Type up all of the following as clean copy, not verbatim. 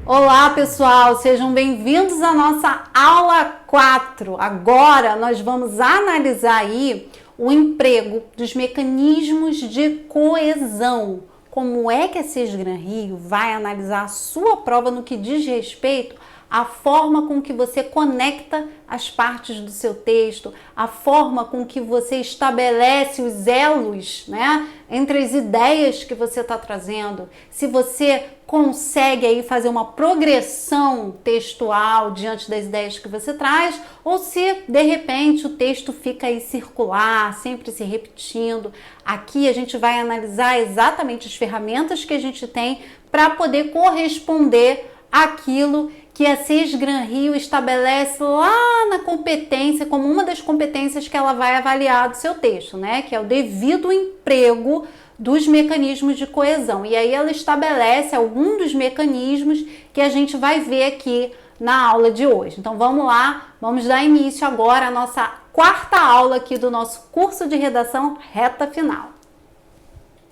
Olá pessoal, sejam bem-vindos à nossa aula 4. Agora nós vamos analisar aí o emprego dos mecanismos de coesão. Como é que a Sesgran Rio vai analisar a sua prova no que diz respeito à forma com que você conecta as partes do seu texto, a forma com que você estabelece os elos, né, entre as ideias que você está trazendo, se você consegue aí fazer uma progressão textual diante das ideias que você traz, ou se de repente o texto fica aí circular, sempre se repetindo. Aqui a gente vai analisar exatamente as ferramentas que a gente tem para poder corresponder àquilo que a Sesgran Rio estabelece lá na competência, como uma das competências que ela vai avaliar do seu texto, né? Que é o devido emprego dos mecanismos de coesão. E aí ela estabelece algum dos mecanismos que a gente vai ver aqui na aula de hoje. Então vamos lá, vamos dar início agora à nossa quarta aula aqui do nosso curso de redação reta final.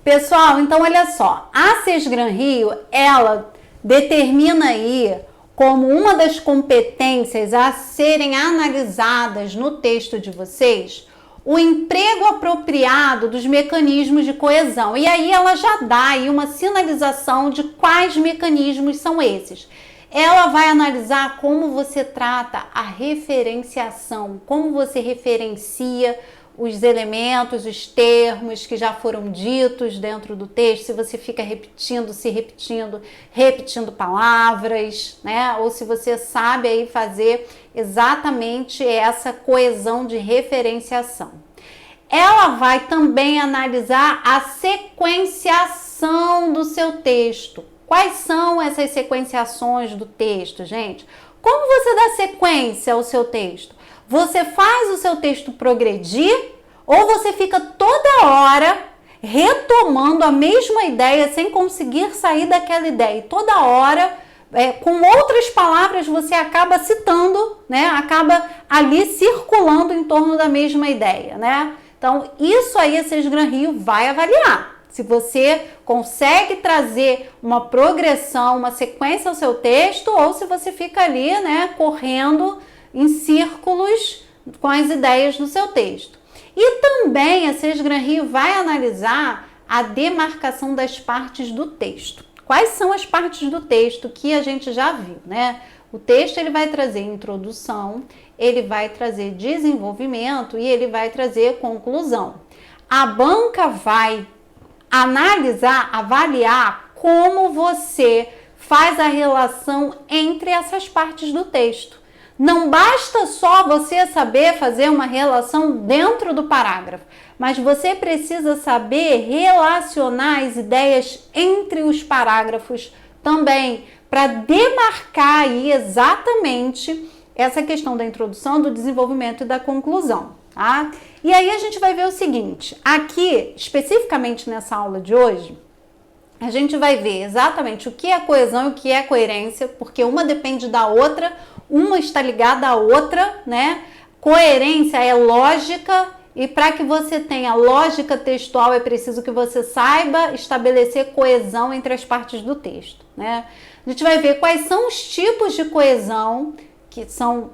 Pessoal, então olha só, a Sesgran Rio, ela determina aí como uma das competências a serem analisadas no texto de vocês, o emprego apropriado dos mecanismos de coesão. E aí ela já dá aí uma sinalização de quais mecanismos são esses. Ela vai analisar como você trata a referenciação, como você referencia os elementos, os termos que já foram ditos dentro do texto, se você fica repetindo palavras, né? Ou se você sabe aí fazer exatamente essa coesão de referenciação. Ela vai também analisar a sequenciação do seu texto. Quais são essas sequenciações do texto, gente? Como você dá sequência ao seu texto? Você faz o seu texto progredir ou você fica toda hora retomando a mesma ideia sem conseguir sair daquela ideia? E toda hora, com outras palavras, você acaba citando, né? Acaba ali circulando em torno da mesma ideia, né? Então, isso aí a Sesgran Rio vai avaliar. Se você consegue trazer uma progressão, uma sequência ao seu texto, ou se você fica ali, né, correndo em círculos com as ideias do seu texto. E também a Sesgran Rio vai analisar a demarcação das partes do texto. Quais são as partes do texto que a gente já viu, né? O texto ele vai trazer introdução, ele vai trazer desenvolvimento e ele vai trazer conclusão. A banca vai analisar, avaliar como você faz a relação entre essas partes do texto. Não basta só você saber fazer uma relação dentro do parágrafo, mas você precisa saber relacionar as ideias entre os parágrafos também, para demarcar aí exatamente essa questão da introdução, do desenvolvimento e da conclusão, tá? E aí a gente vai ver o seguinte, aqui, especificamente nessa aula de hoje, a gente vai ver exatamente o que é coesão e o que é coerência, porque uma depende da outra, uma está ligada à outra, né? Coerência é lógica e para que você tenha lógica textual é preciso que você saiba estabelecer coesão entre as partes do texto, né? A gente vai ver quais são os tipos de coesão, que são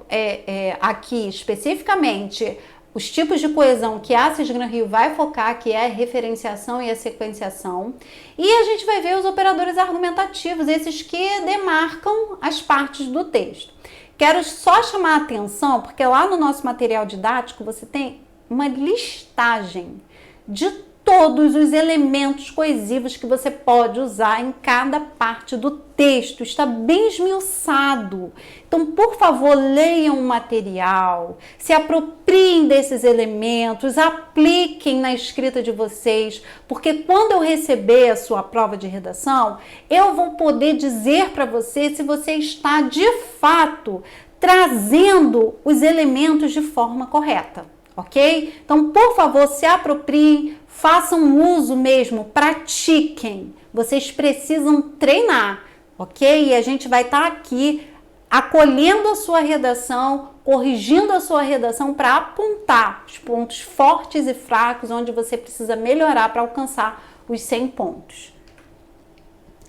aqui especificamente os tipos de coesão que a Sesgran Rio vai focar, que é a referenciação e a sequenciação. E a gente vai ver os operadores argumentativos, esses que demarcam as partes do texto. Quero só chamar a atenção, porque lá no nosso material didático você tem uma listagem de todos os elementos coesivos que você pode usar em cada parte do texto. Está bem esmiuçado. Então, por favor, leiam o material, se apropriem desses elementos, apliquem na escrita de vocês, porque quando eu receber a sua prova de redação, eu vou poder dizer para você se você está, de fato, trazendo os elementos de forma correta, ok? Então, por favor, se apropriem, façam uso mesmo, pratiquem. Vocês precisam treinar, ok? E a gente vai estar aqui acolhendo a sua redação, corrigindo a sua redação para apontar os pontos fortes e fracos onde você precisa melhorar para alcançar os 100 pontos.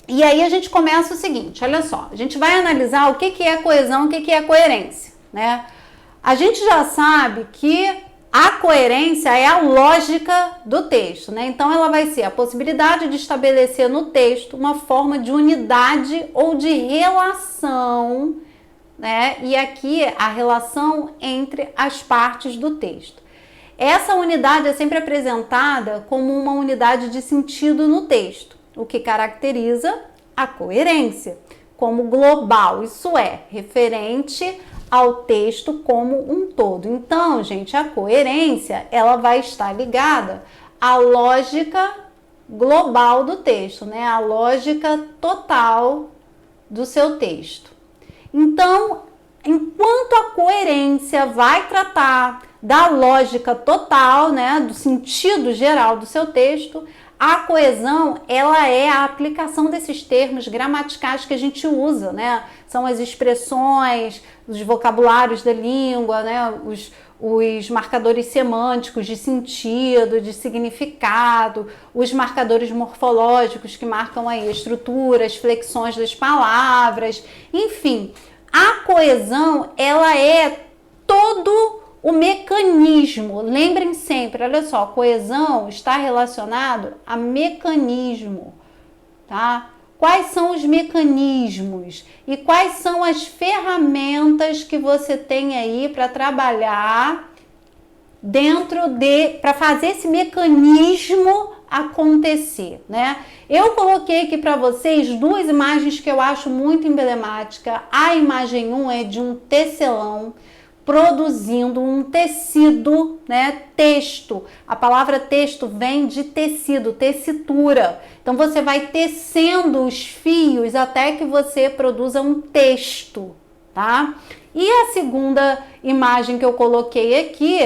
E aí a gente começa o seguinte, olha só, a gente vai analisar o que é coesão, o que é coerência, né? A gente já sabe que a coerência é a lógica do texto, né? Então ela vai ser a possibilidade de estabelecer no texto uma forma de unidade ou de relação, né? E aqui a relação entre as partes do texto. Essa unidade é sempre apresentada como uma unidade de sentido no texto, o que caracteriza a coerência como global, isso é, referente ao texto como um todo. Então, gente, a coerência, ela vai estar ligada à lógica global do texto, né? A lógica total do seu texto. Então, enquanto a coerência vai tratar da lógica total, né, do sentido geral do seu texto, a coesão, ela é a aplicação desses termos gramaticais que a gente usa, né? São as expressões, os vocabulários da língua, né? Os marcadores semânticos de sentido, de significado, os marcadores morfológicos que marcam aí a estrutura, as flexões das palavras, enfim. A coesão, ela é todo o mecanismo. Lembrem sempre, olha só, coesão está relacionado a mecanismo, tá? Quais são os mecanismos e quais são as ferramentas que você tem aí para trabalhar para fazer esse mecanismo acontecer, né? Eu coloquei aqui para vocês duas imagens que eu acho muito emblemáticas. A imagem 1 é de um tecelão produzindo um tecido, né, texto. A palavra texto vem de tecido, tessitura. Então você vai tecendo os fios até que você produza um texto, tá? E a segunda imagem que eu coloquei aqui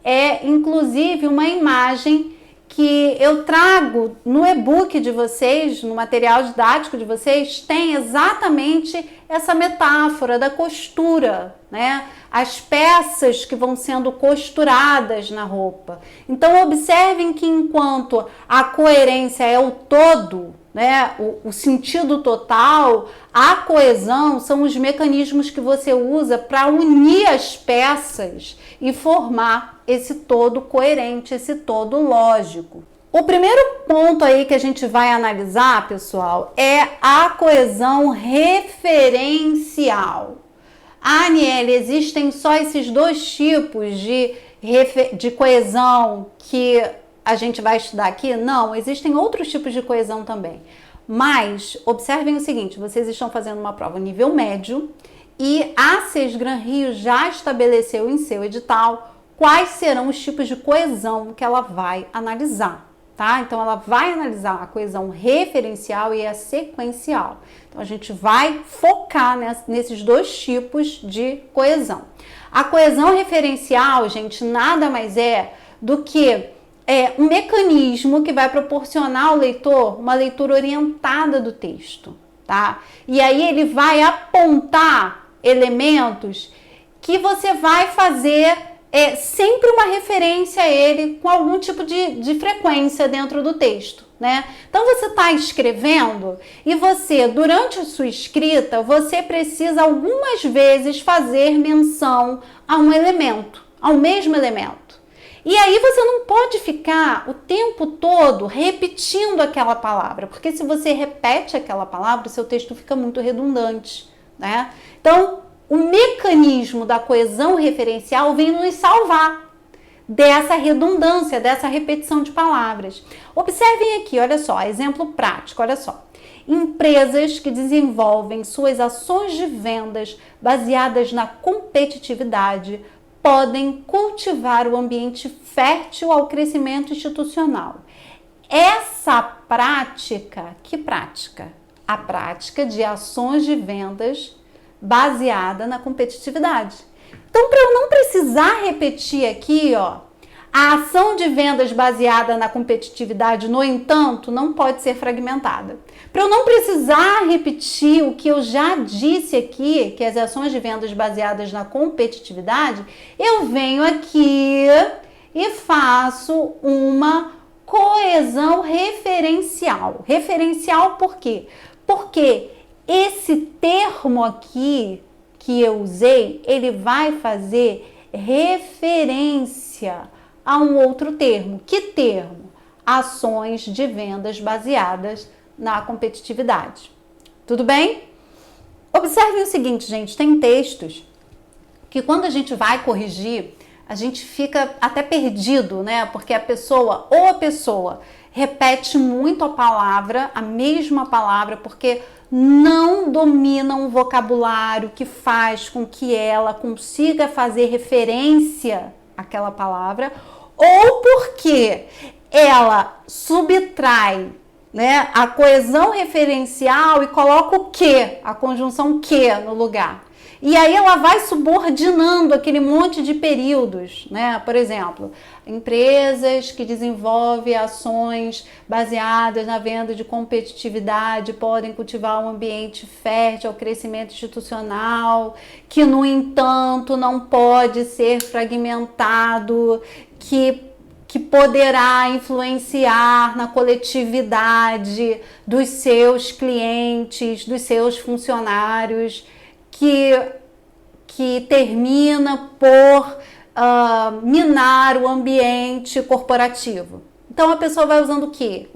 é inclusive uma imagem que eu trago no e-book de vocês, no material didático de vocês, tem exatamente essa metáfora da costura, né? As peças que vão sendo costuradas na roupa. Então, observem que enquanto a coerência é o todo, né, o sentido total, a coesão são os mecanismos que você usa para unir as peças e formar esse todo coerente, esse todo lógico. O primeiro ponto aí que a gente vai analisar, pessoal, é a coesão referencial. Aniele, existem só esses dois tipos de coesão que a gente vai estudar aqui? Não, existem outros tipos de coesão também. Mas, observem o seguinte, vocês estão fazendo uma prova nível médio e a Sesgran Rio já estabeleceu em seu edital quais serão os tipos de coesão que ela vai analisar, tá? Então, ela vai analisar a coesão referencial e a sequencial. Então, a gente vai focar nesses dois tipos de coesão. A coesão referencial, gente, nada mais é do que um mecanismo que vai proporcionar ao leitor uma leitura orientada do texto, tá? E aí ele vai apontar elementos que você vai fazer sempre uma referência a ele com algum tipo de frequência dentro do texto, né? Então você está escrevendo e você, durante a sua escrita, você precisa algumas vezes fazer menção a um elemento, ao mesmo elemento. E aí você não pode ficar o tempo todo repetindo aquela palavra, porque se você repete aquela palavra, o seu texto fica muito redundante, né? Então, o mecanismo da coesão referencial vem nos salvar dessa redundância, dessa repetição de palavras. Observem aqui, olha só, exemplo prático, olha só. Empresas que desenvolvem suas ações de vendas baseadas na competitividade podem cultivar o ambiente fértil ao crescimento institucional. Essa prática, que prática? A prática de ações de vendas baseada na competitividade. Então, para eu não precisar repetir aqui, ó, a ação de vendas baseada na competitividade, no entanto, não pode ser fragmentada. Para eu não precisar repetir o que eu já disse aqui, que as ações de vendas baseadas na competitividade, eu venho aqui e faço uma coesão referencial. Referencial por quê? Porque esse termo aqui que eu usei, ele vai fazer referência a um outro termo. Que termo? Ações de vendas baseadas na competitividade. Tudo bem? Observem o seguinte, gente, tem textos que quando a gente vai corrigir, a gente fica até perdido, né? Porque a pessoa repete muito a mesma palavra, porque não domina um vocabulário que faz com que ela consiga fazer referência àquela palavra, ou porque ela subtrai, né, a coesão referencial e coloca o que, a conjunção que no lugar. E aí ela vai subordinando aquele monte de períodos, né? Por exemplo, empresas que desenvolvem ações baseadas na venda de competitividade podem cultivar um ambiente fértil ao crescimento institucional, que, no entanto, não pode ser fragmentado, que poderá influenciar na coletividade dos seus clientes, dos seus funcionários, que termina por minar o ambiente corporativo. Então a pessoa vai usando o quê?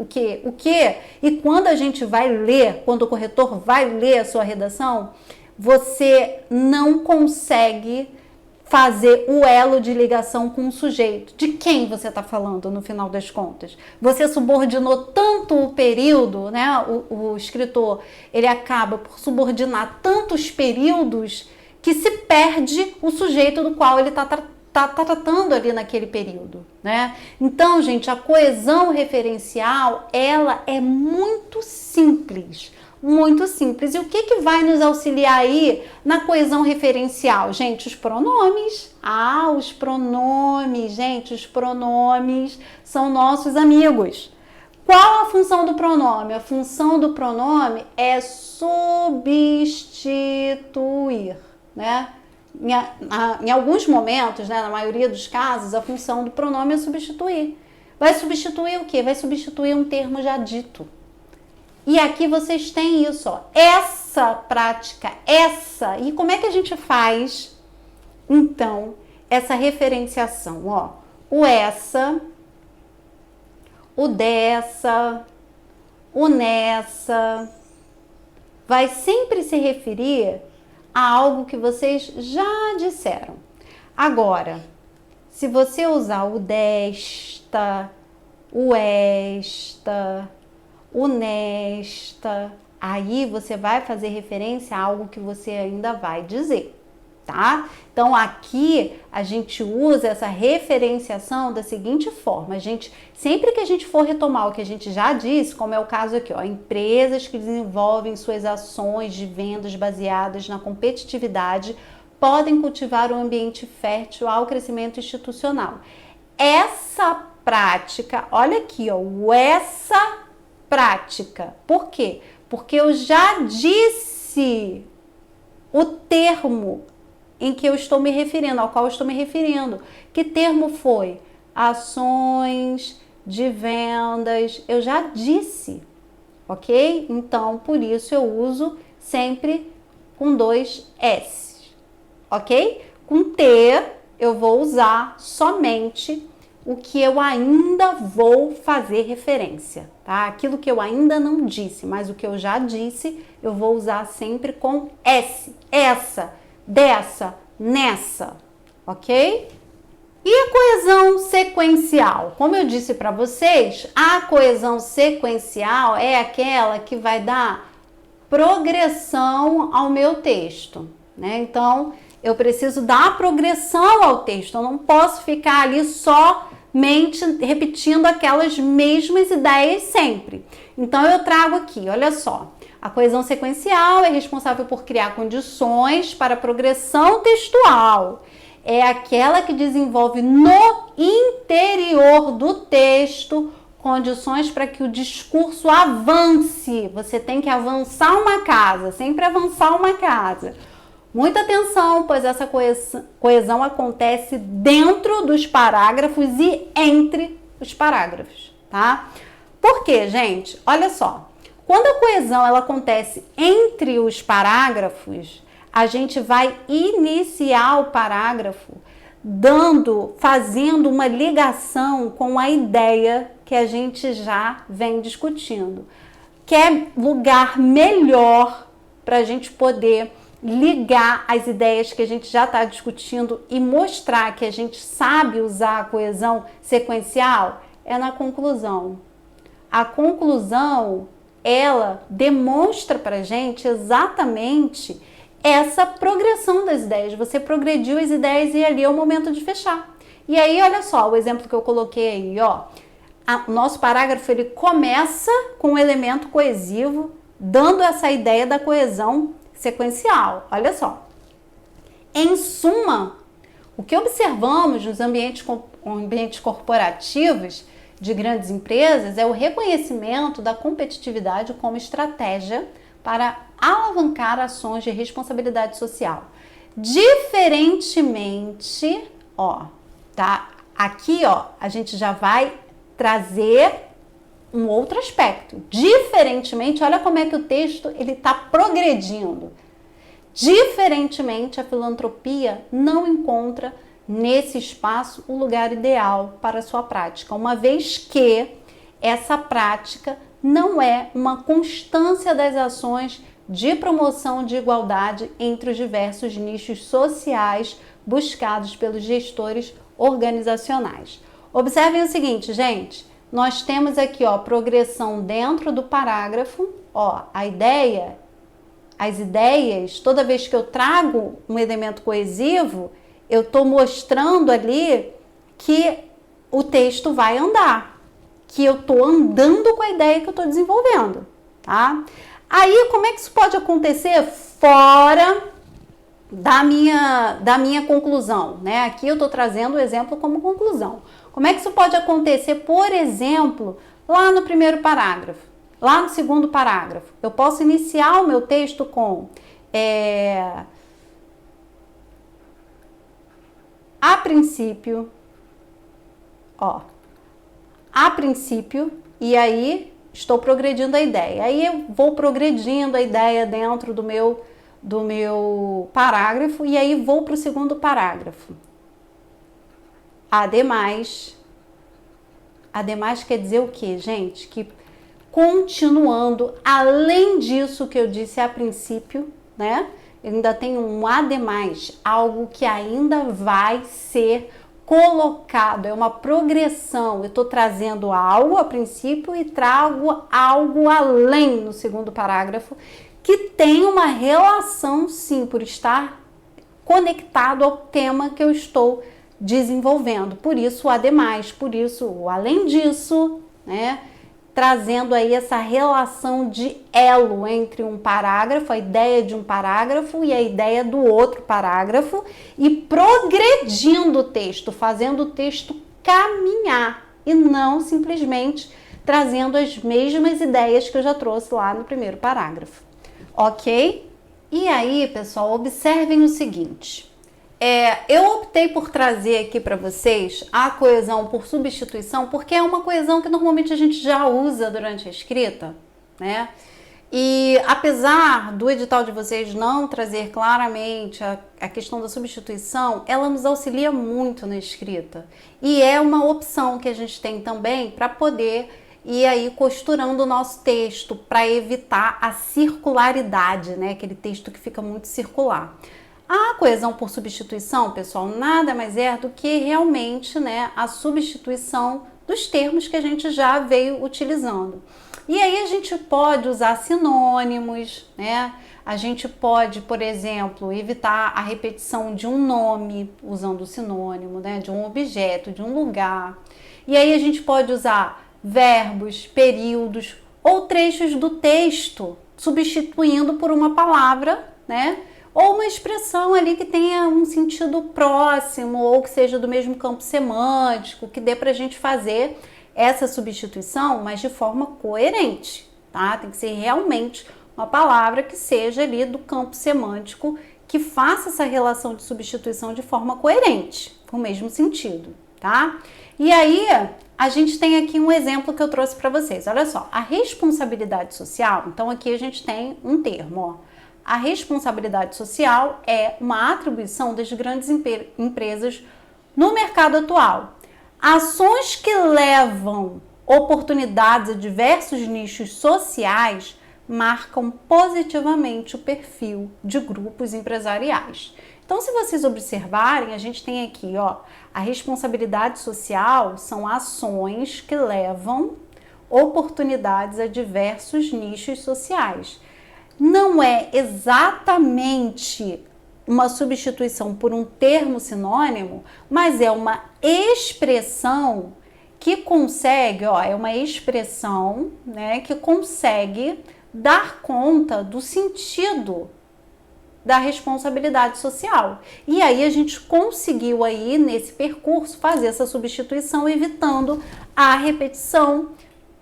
E quando a gente vai ler, quando o corretor vai ler a sua redação, você não consegue fazer o elo de ligação com o sujeito. De quem você está falando no final das contas? Você subordinou tanto o período, né? O escritor, ele acaba por subordinar tantos períodos que se perde o sujeito do qual ele está tratando ali naquele período, né? Então, gente, a coesão referencial, ela é muito simples. Muito simples. E o que vai nos auxiliar aí na coesão referencial? Gente, os pronomes. Os pronomes, gente, os pronomes são nossos amigos. Qual a função do pronome? A função do pronome é substituir, né? Em alguns momentos, né, na maioria dos casos, a função do pronome é substituir. Vai substituir o quê? Vai substituir um termo já dito. E aqui vocês têm isso, ó, essa prática, e como é que a gente faz, então, essa referenciação, ó, o essa, o dessa, o nessa, vai sempre se referir a algo que vocês já disseram. Agora, se você usar o desta, o esta, o nesta, aí você vai fazer referência a algo que você ainda vai dizer, tá? Então aqui a gente usa essa referenciação da seguinte forma, sempre que a gente for retomar o que a gente já disse, como é o caso aqui, ó, empresas que desenvolvem suas ações de vendas baseadas na competitividade podem cultivar um ambiente fértil ao crescimento institucional. Essa prática, olha aqui, ó, essa prática. Por quê? Porque eu já disse o termo em que eu estou me referindo, ao qual eu estou me referindo. Que termo foi? Ações de vendas. Eu já disse, ok? Então, por isso eu uso sempre com 2 S, ok? Com T, eu vou usar somente o que eu ainda vou fazer referência, tá? Aquilo que eu ainda não disse, mas o que eu já disse, eu vou usar sempre com S, essa, dessa, nessa, ok? E a coesão sequencial? Como eu disse para vocês, a coesão sequencial é aquela que vai dar progressão ao meu texto, né? Então, eu preciso dar progressão ao texto, eu não posso ficar ali somente repetindo aquelas mesmas ideias sempre. Então, eu trago aqui, olha só, a coesão sequencial é responsável por criar condições para a progressão textual. É aquela que desenvolve no interior do texto condições para que o discurso avance. Você tem que avançar uma casa, sempre avançar uma casa. Muita atenção, pois essa coesão acontece dentro dos parágrafos e entre os parágrafos, tá? Por quê, gente? Olha só, Quando a coesão ela acontece entre os parágrafos, a gente vai iniciar o parágrafo fazendo uma ligação com a ideia que a gente já vem discutindo. Quer lugar melhor para a gente poder ligar as ideias que a gente já está discutindo e mostrar que a gente sabe usar a coesão sequencial? É na conclusão. A conclusão, ela demonstra para a gente exatamente essa progressão das ideias. Você progrediu as ideias e ali é o momento de fechar. E aí, olha só, o exemplo que eu coloquei aí, ó. O nosso parágrafo, ele começa com um elemento coesivo, dando essa ideia da coesão sequencial. Olha só. Em suma, o que observamos nos ambientes corporativos de grandes empresas é o reconhecimento da competitividade como estratégia para alavancar ações de responsabilidade social. Diferentemente, ó, tá? Aqui, ó, a gente já vai trazer um outro aspecto. Diferentemente, olha como é que o texto ele tá progredindo. Diferentemente, a filantropia não encontra nesse espaço o lugar ideal para a sua prática, uma vez que essa prática não é uma constância das ações de promoção de igualdade entre os diversos nichos sociais buscados pelos gestores organizacionais. Observem o seguinte, gente, nós temos aqui, ó, progressão dentro do parágrafo, ó, as ideias, toda vez que eu trago um elemento coesivo, eu estou mostrando ali que o texto vai andar, que eu estou andando com a ideia que eu estou desenvolvendo, tá? Aí, como é que isso pode acontecer fora da minha conclusão, né? Aqui eu estou trazendo o exemplo como conclusão. Como é que isso pode acontecer, por exemplo, lá no primeiro parágrafo, lá no segundo parágrafo? Eu posso iniciar o meu texto com a princípio, e aí estou progredindo a ideia. Aí eu vou progredindo a ideia dentro do meu parágrafo e aí vou para o segundo parágrafo. Ademais quer dizer o quê, gente? Que continuando, além disso que eu disse a princípio, né? Eu ainda tenho um ademais, algo que ainda vai ser colocado, é uma progressão. Eu estou trazendo algo a princípio e trago algo além no segundo parágrafo, que tem uma relação, sim, por estar conectado ao tema que eu estou desenvolvendo. Por isso, o ademais, por isso, o além disso, né? Trazendo aí essa relação de elo entre um parágrafo, a ideia de um parágrafo e a ideia do outro parágrafo e progredindo o texto, fazendo o texto caminhar e não simplesmente trazendo as mesmas ideias que eu já trouxe lá no primeiro parágrafo. Ok? E aí, pessoal, observem o seguinte. Eu optei por trazer aqui para vocês a coesão por substituição, porque é uma coesão que normalmente a gente já usa durante a escrita, né? E apesar do edital de vocês não trazer claramente a questão da substituição, ela nos auxilia muito na escrita. E é uma opção que a gente tem também para poder ir aí costurando o nosso texto, para evitar a circularidade, né? Aquele texto que fica muito circular. A coesão por substituição, pessoal, nada mais é do que realmente, né, a substituição dos termos que a gente já veio utilizando. E aí a gente pode usar sinônimos, né? A gente pode, por exemplo, evitar a repetição de um nome usando o sinônimo, né, de um objeto, de um lugar. E aí a gente pode usar verbos, períodos ou trechos do texto, substituindo por uma palavra, né? Ou uma expressão ali que tenha um sentido próximo ou que seja do mesmo campo semântico, que dê para a gente fazer essa substituição, mas de forma coerente, tá? Tem que ser realmente uma palavra que seja ali do campo semântico, que faça essa relação de substituição de forma coerente, com o mesmo sentido, tá? E aí, a gente tem aqui um exemplo que eu trouxe para vocês. Olha só, a responsabilidade social, então aqui a gente tem um termo, ó. A responsabilidade social é uma atribuição das grandes empresas no mercado atual. Ações que levam oportunidades a diversos nichos sociais marcam positivamente o perfil de grupos empresariais. Então, se vocês observarem, a gente tem aqui, ó, a responsabilidade social são ações que levam oportunidades a diversos nichos sociais. Não é exatamente uma substituição por um termo sinônimo, mas é uma expressão que consegue, ó, é uma expressão, né, que consegue dar conta do sentido da responsabilidade social. E aí a gente conseguiu aí nesse percurso fazer essa substituição, evitando a repetição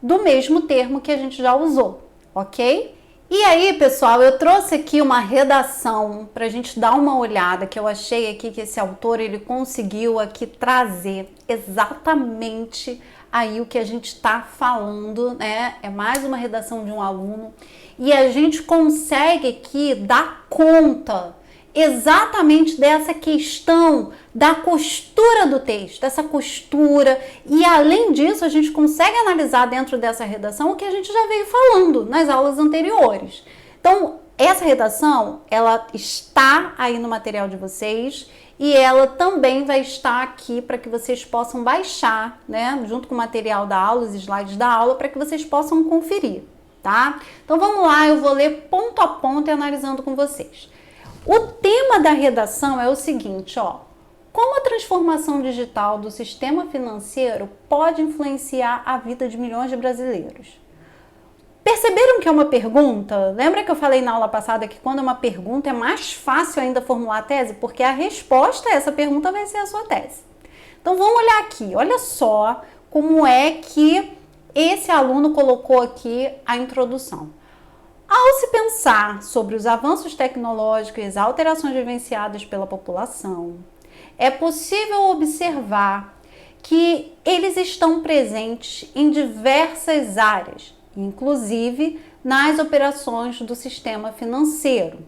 do mesmo termo que a gente já usou, ok? E aí, pessoal, eu trouxe aqui uma redação para a gente dar uma olhada, que eu achei aqui que esse autor ele conseguiu aqui trazer exatamente aí o que a gente está falando, né? É mais uma redação de um aluno e a gente consegue aqui dar conta exatamente dessa questão da costura do texto, dessa costura, e além disso a gente consegue analisar dentro dessa redação o que a gente já veio falando nas aulas anteriores. Então, essa redação, ela está aí no material de vocês e ela também vai estar aqui para que vocês possam baixar, né, junto com o material da aula, os slides da aula, para que vocês possam conferir, tá? Então, vamos lá, eu vou ler ponto a ponto e analisando com vocês. O tema da redação é o seguinte, ó. Como a transformação digital do sistema financeiro pode influenciar a vida de milhões de brasileiros? Perceberam que é uma pergunta? Lembra que eu falei na aula passada que quando é uma pergunta é mais fácil ainda formular a tese? Porque a resposta a essa pergunta vai ser a sua tese. Então vamos olhar aqui, olha só como é que esse aluno colocou aqui a introdução. Ao se pensar sobre os avanços tecnológicos e as alterações vivenciadas pela população, é possível observar que eles estão presentes em diversas áreas, inclusive nas operações do sistema financeiro.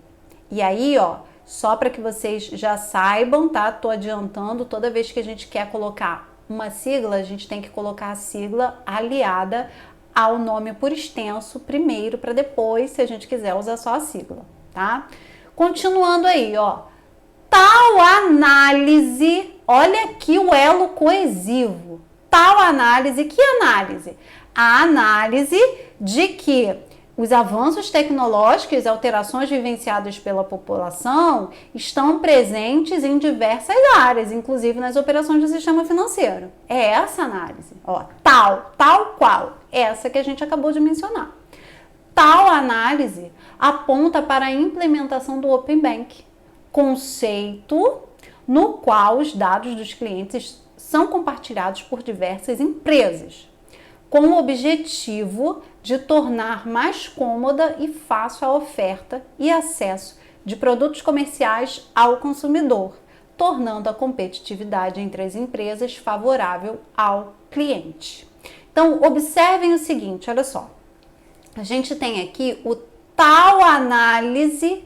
E aí, ó, só para que vocês já saibam, tá? Tô adiantando, toda vez que a gente quer colocar uma sigla, a gente tem que colocar a sigla aliada ao nome por extenso primeiro, para depois, se a gente quiser, usar só a sigla, tá? Continuando aí, ó. Tal análise, olha aqui o elo coesivo. Tal análise, que análise? A análise de que os avanços tecnológicos e alterações vivenciadas pela população estão presentes em diversas áreas, inclusive nas operações do sistema financeiro. É essa análise, ó, tal qual, essa que a gente acabou de mencionar. Tal análise aponta para a implementação do Open Bank, conceito no qual os dados dos clientes são compartilhados por diversas empresas, com o objetivo de tornar mais cômoda e fácil a oferta e acesso de produtos comerciais ao consumidor, tornando a competitividade entre as empresas favorável ao cliente. Então, observem o seguinte, olha só. A gente tem aqui o tal análise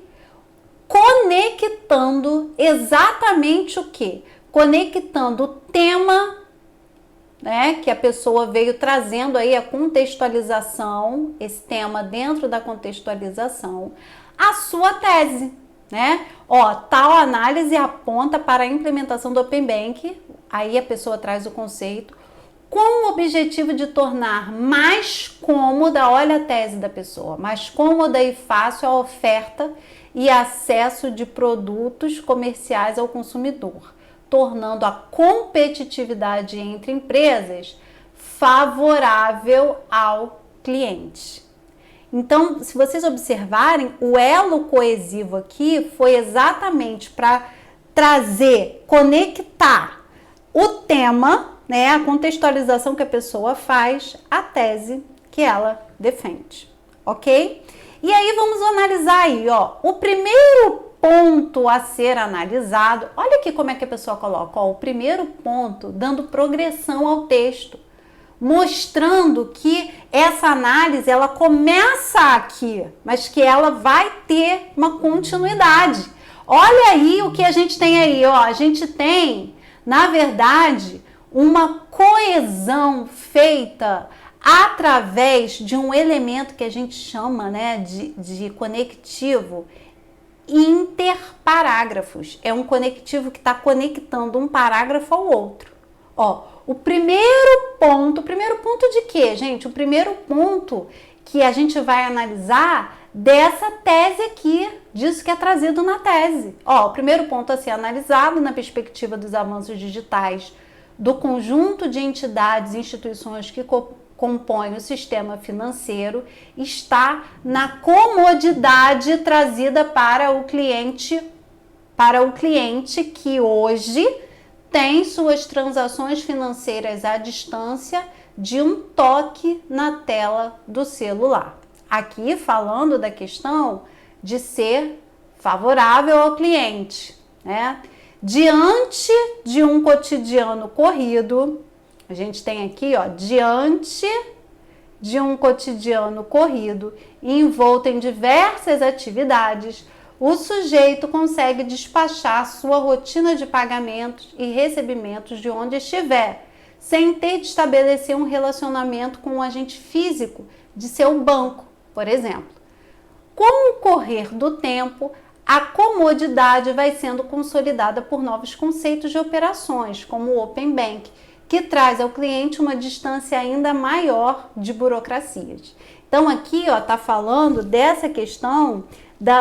conectando exatamente o quê? Conectando o tema, né, que a pessoa veio trazendo aí a contextualização, esse tema dentro da contextualização, a sua tese, né? Ó, tal análise aponta para a implementação do Open Bank, aí a pessoa traz o conceito, com o objetivo de tornar mais cômoda, olha a tese da pessoa, mais cômoda e fácil a oferta e acesso de produtos comerciais ao consumidor, tornando a competitividade entre empresas favorável ao cliente. Então, se vocês observarem, o elo coesivo aqui foi exatamente para trazer, conectar o tema, né, a contextualização que a pessoa faz, a tese que ela defende, ok? E aí vamos analisar aí, ó, o primeiro ponto a ser analisado, olha aqui como é que a pessoa coloca, ó, o primeiro ponto dando progressão ao texto. mostrando que essa análise ela começa aqui, mas que ela vai ter uma continuidade. Olha aí o que a gente tem aí, ó. A gente tem, na verdade, uma coesão feita através de um elemento que a gente chama, né, de conectivo interparágrafos. É um conectivo que está conectando um parágrafo ao outro. Ó, o primeiro ponto de quê, gente? O primeiro ponto que a gente vai analisar dessa tese aqui, disso que é trazido na tese. Ó, o primeiro ponto a ser analisado na perspectiva dos avanços digitais do conjunto de entidades e instituições que compõem o sistema financeiro está na comodidade trazida para o cliente que hoje tem suas transações financeiras à distância de um toque na tela do celular. Aqui falando da questão de ser favorável ao cliente, né? Diante de um cotidiano corrido, a gente tem aqui, ó, diante de um cotidiano corrido envolto em diversas atividades, o sujeito consegue despachar sua rotina de pagamentos e recebimentos de onde estiver, sem ter de estabelecer um relacionamento com um agente físico de seu banco, por exemplo. Com o correr do tempo, a comodidade vai sendo consolidada por novos conceitos de operações, como o Open Bank, que traz ao cliente uma distância ainda maior de burocracias. Então aqui está falando dessa questão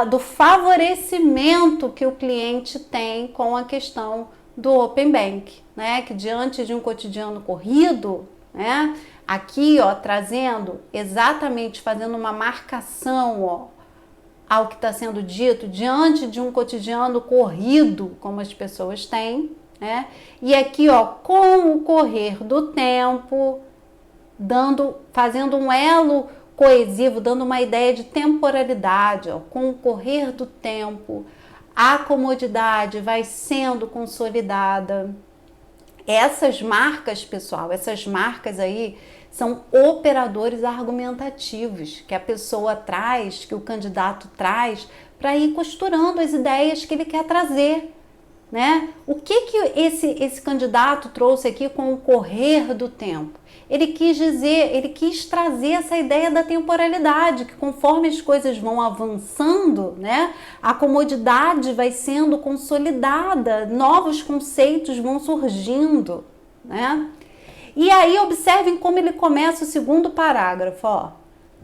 do favorecimento que o cliente tem com a questão do Open Bank, né? Que diante de um cotidiano corrido, né? Aqui trazendo exatamente, fazendo uma marcação ao que está sendo dito, diante de um cotidiano corrido, como as pessoas têm, né? E aqui, com o correr do tempo, fazendo um elo coesivo, dando uma ideia de temporalidade, com o correr do tempo, a comodidade vai sendo consolidada. Essas marcas, pessoal, essas marcas aí são operadores argumentativos que a pessoa traz, que o candidato traz, para ir costurando as ideias que ele quer trazer, né? O que esse candidato trouxe aqui com o correr do tempo? Ele quis trazer essa ideia da temporalidade, que conforme as coisas vão avançando, né, a comodidade vai sendo consolidada, novos conceitos vão surgindo, né? E aí observem como ele começa o segundo parágrafo,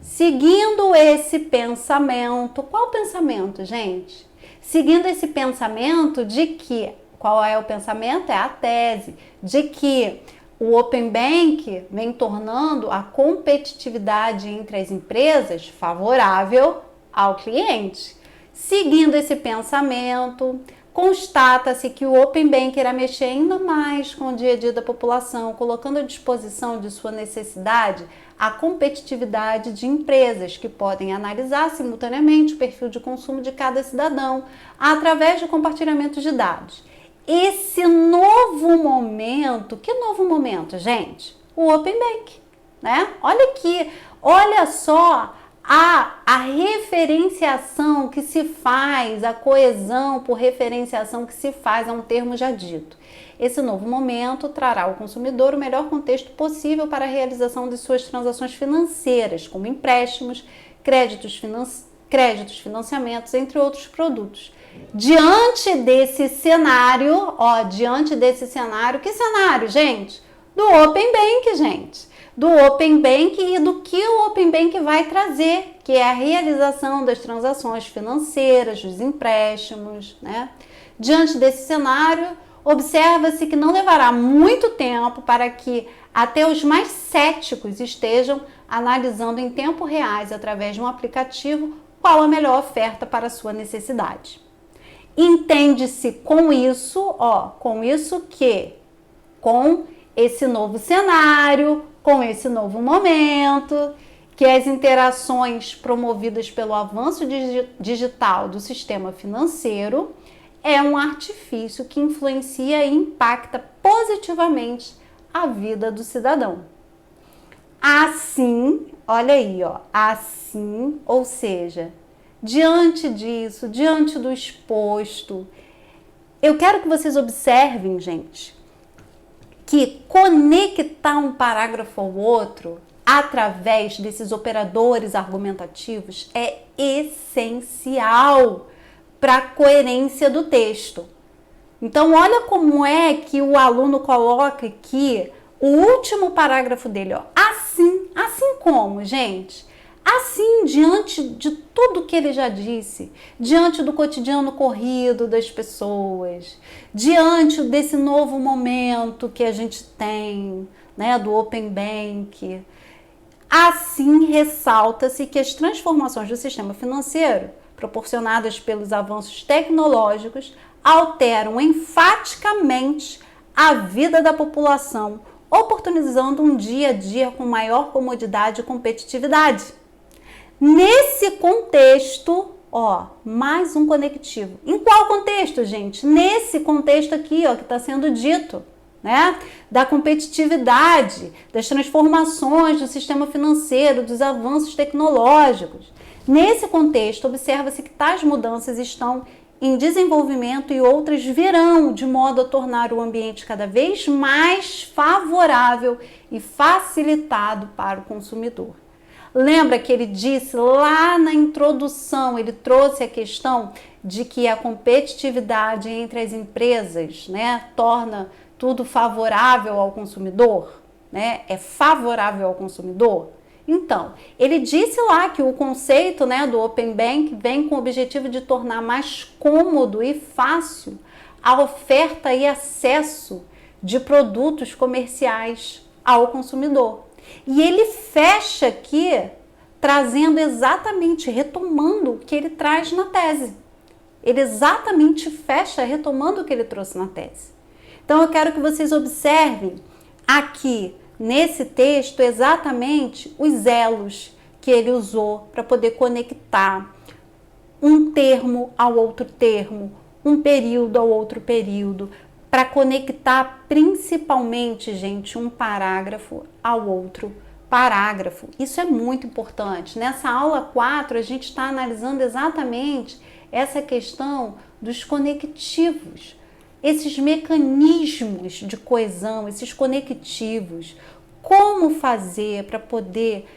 Seguindo esse pensamento, qual pensamento, gente? Seguindo esse pensamento de que, qual é o pensamento? É a tese de que o Open Bank vem tornando a competitividade entre as empresas favorável ao cliente. Seguindo esse pensamento, constata-se que o Open Bank irá mexer ainda mais com o dia a dia da população, colocando à disposição de sua necessidade a competitividade de empresas que podem analisar simultaneamente o perfil de consumo de cada cidadão através de compartilhamento de dados. Esse novo momento, que novo momento, gente? O Open Bank, né? Olha aqui, olha só a referenciação que se faz, a coesão por referenciação que se faz a um termo já dito. Esse novo momento trará ao consumidor o melhor contexto possível para a realização de suas transações financeiras, como empréstimos, créditos, financiamentos, entre outros produtos. Diante desse cenário, que cenário, gente? Do Open Bank, gente. Do Open Bank e do que o Open Bank vai trazer, que é a realização das transações financeiras, dos empréstimos, né? Diante desse cenário, observa-se que não levará muito tempo para que até os mais céticos estejam analisando em tempo reais, através de um aplicativo, qual a melhor oferta para a sua necessidade. Entende-se com isso com esse novo cenário, com esse novo momento, que as interações promovidas pelo avanço digital do sistema financeiro é um artifício que influencia e impacta positivamente a vida do cidadão. Assim, olha aí, ó, assim, ou seja, diante disso, diante do exposto, eu quero que vocês observem, gente, que conectar um parágrafo ao outro através desses operadores argumentativos é essencial para a coerência do texto. Então, olha como é que o aluno coloca aqui o último parágrafo dele, ó. Assim como, gente? Assim, diante de tudo que ele já disse, diante do cotidiano corrido das pessoas, diante desse novo momento que a gente tem, né, do Open Bank, assim ressalta-se que as transformações do sistema financeiro, proporcionadas pelos avanços tecnológicos, alteram enfaticamente a vida da população, oportunizando um dia a dia com maior comodidade e competitividade. Nesse contexto, ó, mais um conectivo. Em qual contexto, gente? Nesse contexto aqui, ó, que está sendo dito, né? Da competitividade, das transformações do sistema financeiro, dos avanços tecnológicos. Nesse contexto, observa-se que tais mudanças estão em desenvolvimento e outras virão, de modo a tornar o ambiente cada vez mais favorável e facilitado para o consumidor. Lembra que ele disse lá na introdução, ele trouxe a questão de que a competitividade entre as empresas, né, torna tudo favorável ao consumidor, né? É favorável ao consumidor? Então, ele disse lá que o conceito, né, do Open Bank vem com o objetivo de tornar mais cômodo e fácil a oferta e acesso de produtos comerciais ao consumidor. E ele fecha aqui trazendo exatamente, retomando o que ele traz na tese. Ele exatamente fecha retomando o que ele trouxe na tese. Então eu quero que vocês observem aqui nesse texto exatamente os elos que ele usou para poder conectar um termo ao outro termo, um período ao outro período, para conectar principalmente, gente, um parágrafo ao outro parágrafo. Isso é muito importante. Nessa aula 4, a gente está analisando exatamente essa questão dos conectivos, esses mecanismos de coesão, esses conectivos, como fazer para poder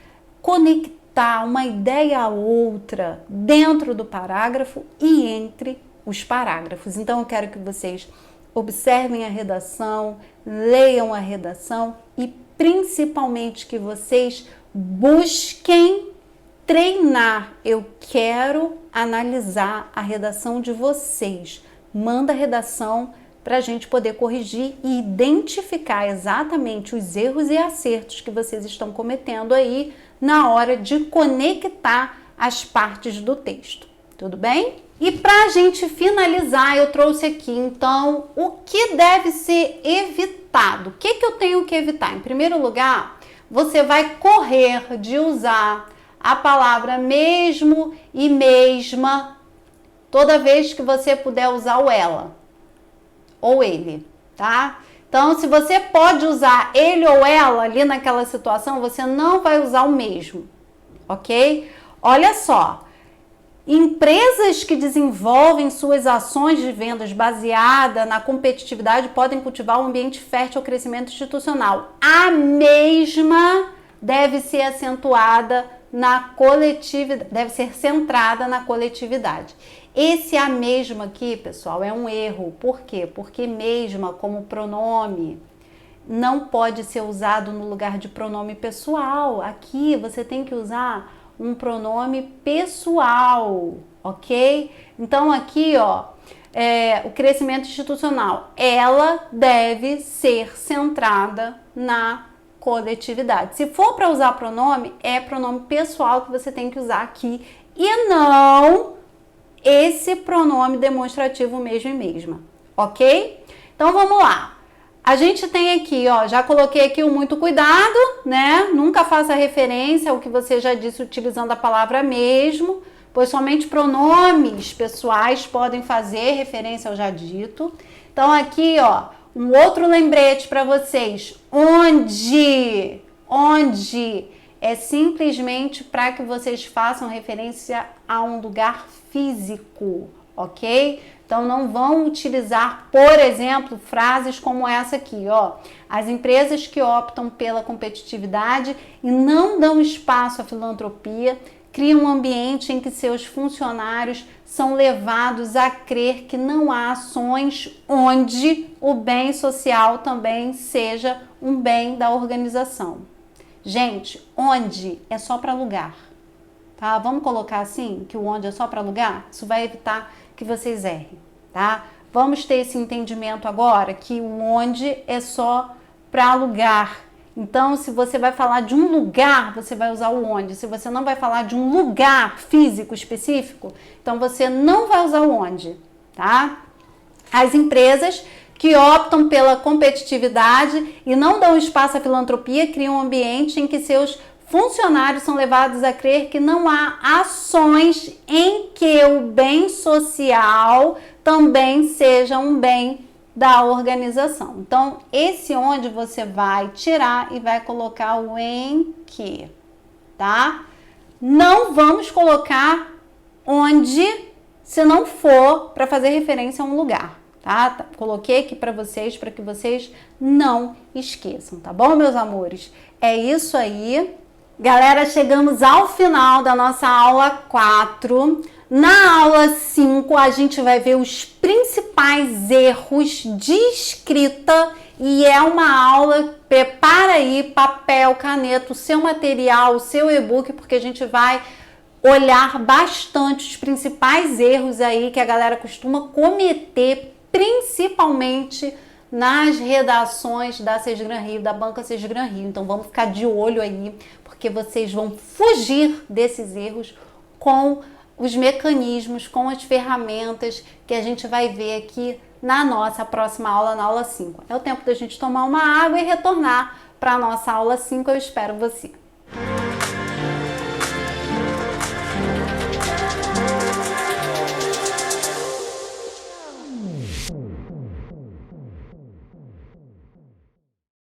conectar uma ideia a outra dentro do parágrafo e entre os parágrafos. Então, eu quero que vocês observem a redação, leiam a redação e principalmente que vocês busquem treinar. Eu quero analisar a redação de vocês. Manda a redação para a gente poder corrigir e identificar exatamente os erros e acertos que vocês estão cometendo aí na hora de conectar as partes do texto. Tudo bem? E para a gente finalizar, eu trouxe aqui, então, o que deve ser evitado. O que eu tenho que evitar? Em primeiro lugar, você vai correr de usar a palavra mesmo e mesma toda vez que você puder usar o ela ou ele, tá? Então, se você pode usar ele ou ela ali naquela situação, você não vai usar o mesmo, ok? Olha só. Empresas que desenvolvem suas ações de vendas baseada na competitividade podem cultivar um ambiente fértil ao crescimento institucional. A mesma deve ser acentuada na coletividade, deve ser centrada na coletividade. Esse a mesma aqui, pessoal, é um erro. Por quê? Porque mesma como pronome não pode ser usado no lugar de pronome pessoal. Aqui você tem que usar um pronome pessoal, ok? Então aqui, ó, o crescimento institucional, ela deve ser centrada na coletividade. Se for para usar pronome, é pronome pessoal que você tem que usar aqui e não esse pronome demonstrativo mesmo e mesma, ok? Então vamos lá. A gente tem aqui, ó, já coloquei aqui o muito cuidado, né? Nunca faça referência ao que você já disse utilizando a palavra mesmo, pois somente pronomes pessoais podem fazer referência ao já dito. Então aqui, ó, um outro lembrete para vocês. Onde onde é simplesmente para que vocês façam referência a um lugar físico, ok? Então não vão utilizar, por exemplo, frases como essa aqui, ó. As empresas que optam pela competitividade e não dão espaço à filantropia criam um ambiente em que seus funcionários são levados a crer que não há ações onde o bem social também seja um bem da organização. Gente, onde é só para lugar, tá? Vamos colocar assim, que o onde é só para lugar? Isso vai evitar que vocês errem, tá? Vamos ter esse entendimento agora, que o onde é só para lugar. Então, se você vai falar de um lugar, você vai usar o onde. Se você não vai falar de um lugar físico específico, então você não vai usar o onde, tá? As empresas que optam pela competitividade e não dão espaço à filantropia criam um ambiente em que seus funcionários são levados a crer que não há ações em que o bem social também seja um bem da organização. Então, esse onde você vai tirar e vai colocar o em que, tá? Não vamos colocar onde se não for para fazer referência a um lugar, tá? Coloquei aqui para que vocês não esqueçam, tá bom, meus amores? É isso aí. Galera, chegamos ao final da nossa aula 4. Na aula 5, a gente vai ver os principais erros de escrita e é uma aula, prepara aí papel, caneta, o seu material, o seu e-book, porque a gente vai olhar bastante os principais erros aí que a galera costuma cometer, principalmente nas redações da Sesgran Rio, da Banca Sesgran Rio. Então vamos ficar de olho aí, porque vocês vão fugir desses erros com os mecanismos, com as ferramentas que a gente vai ver aqui na nossa próxima aula, na aula 5. É o tempo da gente tomar uma água e retornar para a nossa aula 5. Eu espero você.